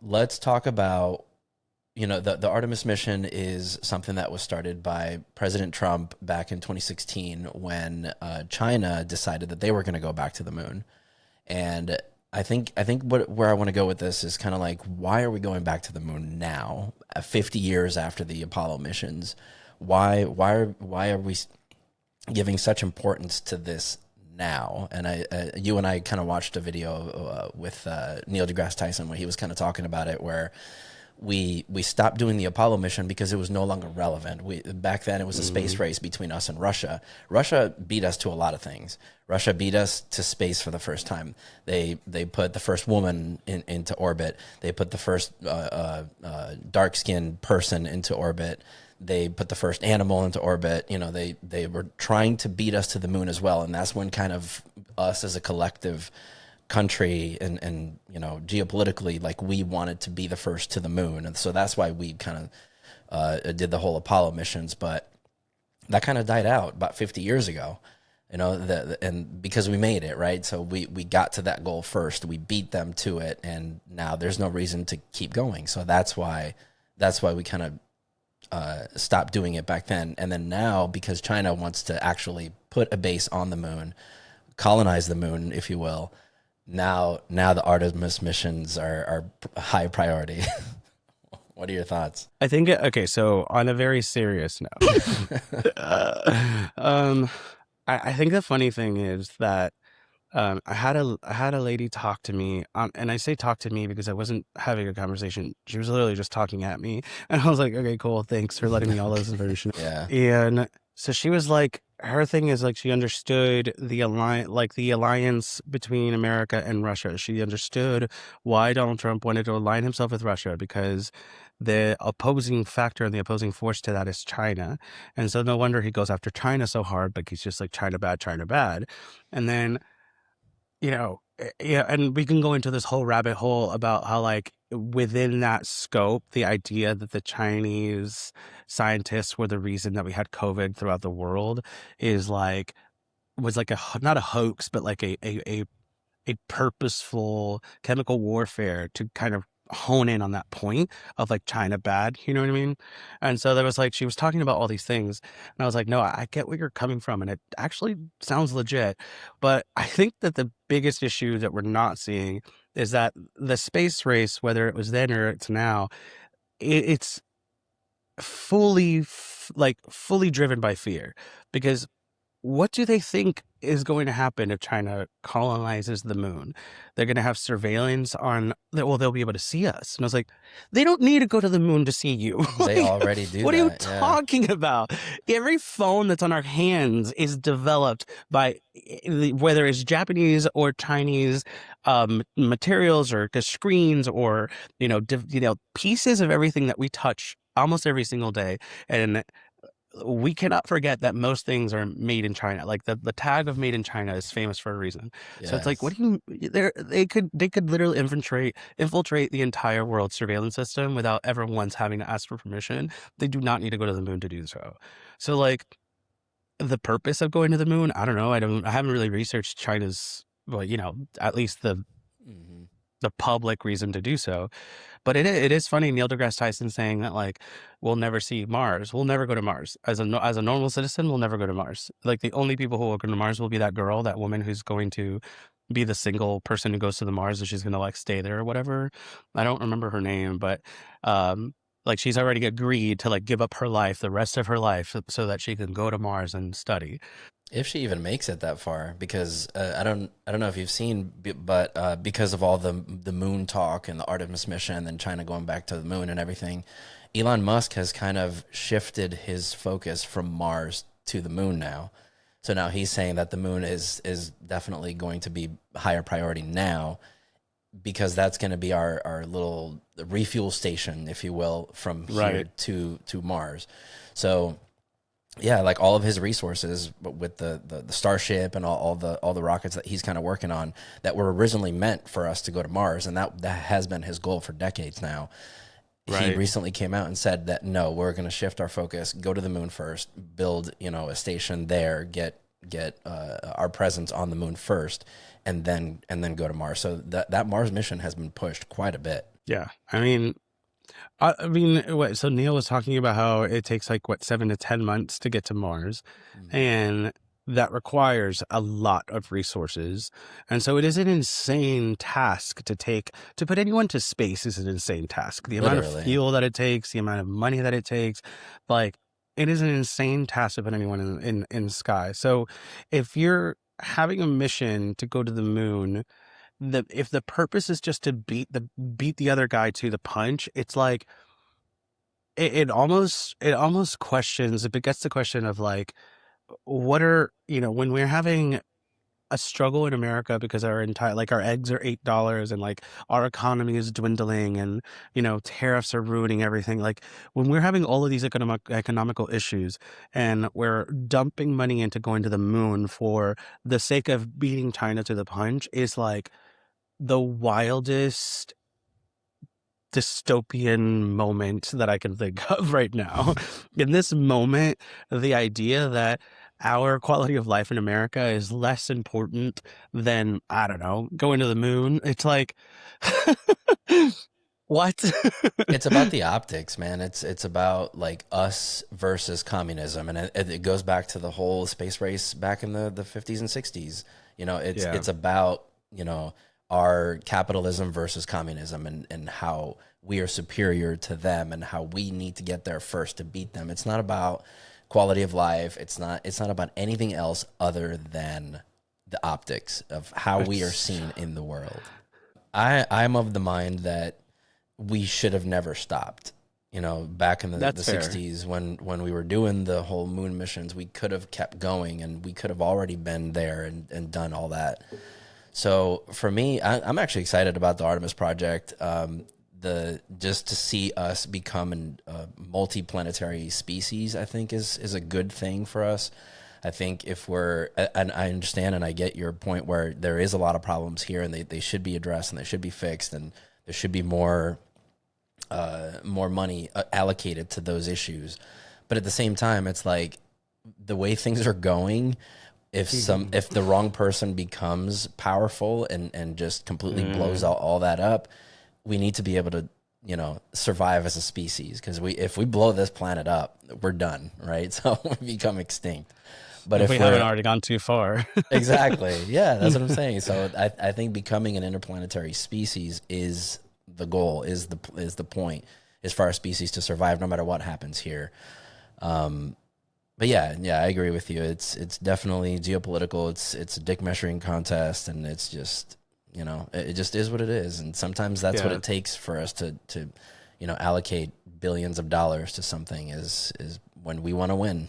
let's talk about, the Artemis mission is something that was started by President Trump back in 2016 when China decided that they were going to go back to the moon. And I think where I want to go with this is kind of like, why are we going back to the moon now, 50 years after the Apollo missions? Why are we giving such importance to this now? And you and I kind of watched a video with Neil deGrasse Tyson where he was kind of talking about it, where we stopped doing the Apollo mission because it was no longer relevant. Back then it was a space race between us and Russia. Russia beat us to a lot of things. Russia beat us to space for the first time. They put the first woman into orbit. They put the first dark-skinned person into orbit. They put the first animal into orbit. They were trying to beat us to the moon as well. And that's when kind of us as a collective country and geopolitically, like, we wanted to be the first to the moon. And so that's why we kind of did the whole Apollo missions. But that kind of died out about 50 years ago, and because we made it, right? So we got to that goal first. We beat them to it. And now there's no reason to keep going. So that's why we kind of stopped doing it back then. And then now, because China wants to actually put a base on the moon, colonize the moon, if you will, now the Artemis missions are high priority. What are your thoughts? I think, okay, so on a very serious note, I think the funny thing is that I had a lady talk to me, and I say talk to me because I wasn't having a conversation. She was literally just talking at me, and I was like, okay, cool, thanks for letting me all this information. Yeah. And so she was like, her thing is like, she understood the alliance between America and Russia. She understood why Donald Trump wanted to align himself with Russia, because the opposing factor and the opposing force to that is China. And so no wonder he goes after China so hard, like he's just like, China bad, China bad. And then, yeah, and we can go into this whole rabbit hole about how, like, within that scope, the idea that the Chinese scientists were the reason that we had COVID throughout the world was like not a hoax, but like a purposeful chemical warfare to kind of hone in on that point of like China bad, you know what I mean? And so there was like, she was talking about all these things, and I was like, no, I get where you're coming from, and it actually sounds legit. But I think that the biggest issue that we're not seeing is that the space race, whether it was then or it's now, it's fully driven by fear. Because what do they think is going to happen if China colonizes the moon? They're going to have surveillance they'll be able to see us. And I was like, they don't need to go to the moon to see you. They already do. What are you talking about? Every phone that's on our hands is developed by, whether it's Japanese or Chinese materials or screens or, pieces of everything that we touch almost every single day. And we cannot forget that most things are made in China. Like the tag of made in China is famous for a reason. Yes. So it's like, they could literally infiltrate the entire world surveillance system without ever once having to ask for permission. They do not need to go to the moon to do so. So like, the purpose of going to the moon, I don't know. I haven't really researched China's, at least the public reason to do so. But it is funny, Neil deGrasse Tyson saying that, like, we'll never see Mars. We'll never go to Mars. As a normal citizen, we'll never go to Mars. Like, the only people who will go to Mars will be that woman who's going to be the single person who goes to the Mars, and she's going to, like, stay there or whatever. I don't remember her name, but, like, she's already agreed to, like, give up her life, the rest of her life, so that she can go to Mars and study. If she even makes it that far, because I don't know if you've seen, but because of all the moon talk and the Artemis mission and China going back to the moon and everything, Elon Musk has kind of shifted his focus from Mars to the moon now. So now he's saying that the moon is definitely going to be higher priority now, because that's going to be our little refuel station, if you will, from here to Mars. So yeah, like all of his resources with the Starship and all the rockets that he's kind of working on that were originally meant for us to go to Mars, and that has been his goal for decades now. He recently came out and said that no, we're going to shift our focus, go to the moon first, build a station there, get our presence on the moon first, and then go to Mars. So that Mars mission has been pushed quite a bit. Yeah. I mean, what, so Neil was talking about how it takes like what 7 to 10 months to get to Mars, Mhm. and that requires a lot of resources. And so it is an insane task to put anyone to space is an insane task. The amount of Literally, fuel that it takes, the amount of money that it takes, like it is an insane task to put anyone in the sky. So if you're having a mission to go to the moon, if the purpose is just to beat the other guy to the punch, it's like it almost questions, it begets the question of like, what are, when we're having a struggle in America because our entire, like, our eggs are $8 and like our economy is dwindling, and tariffs are ruining everything. Like, when we're having all of these economical issues, and we're dumping money into going to the moon for the sake of beating China to the punch, is like the wildest dystopian moment that I can think of right now. In this moment, the idea that our quality of life in America is less important than, I don't know, going to the moon. It's like, what? it's about the optics, man. It's about like us versus communism, and it goes back to the whole space race back in the 50s and 60s. Yeah. It's about our capitalism versus communism, and how we are superior to them, and how we need to get there first to beat them. It's not about quality of life. It's not about anything else other than the optics of how we are It's, seen in the world. I'm of the mind that we should have never stopped. Back in the that's fair. 60s, when we were doing the whole moon missions, we could have kept going, and we could have already been there and done all that. So for me, I'm actually excited about the Artemis project. The just to see us become a multi-planetary species, I think is a good thing for us. I think if we're, and I understand and I get your point where there is a lot of problems here, and they should be addressed, and they should be fixed, and there should be more money allocated to those issues. But at the same time, it's like the way things are going, if the wrong person becomes powerful and just completely blows Mm. all that up, we need to be able to survive as a species, because if we blow this planet up, we're done, right? So we become extinct. But If we if haven't we're already gone too far. exactly, yeah, that's what I'm saying. So I think becoming an interplanetary species is the goal, is the point, is for our species to survive no matter what happens here. But yeah, I agree with you. It's definitely geopolitical. It's a dick measuring contest, and it's just it just is what it is. And sometimes that's what Yeah. it takes for us to allocate billions of dollars to something, is when we want to win.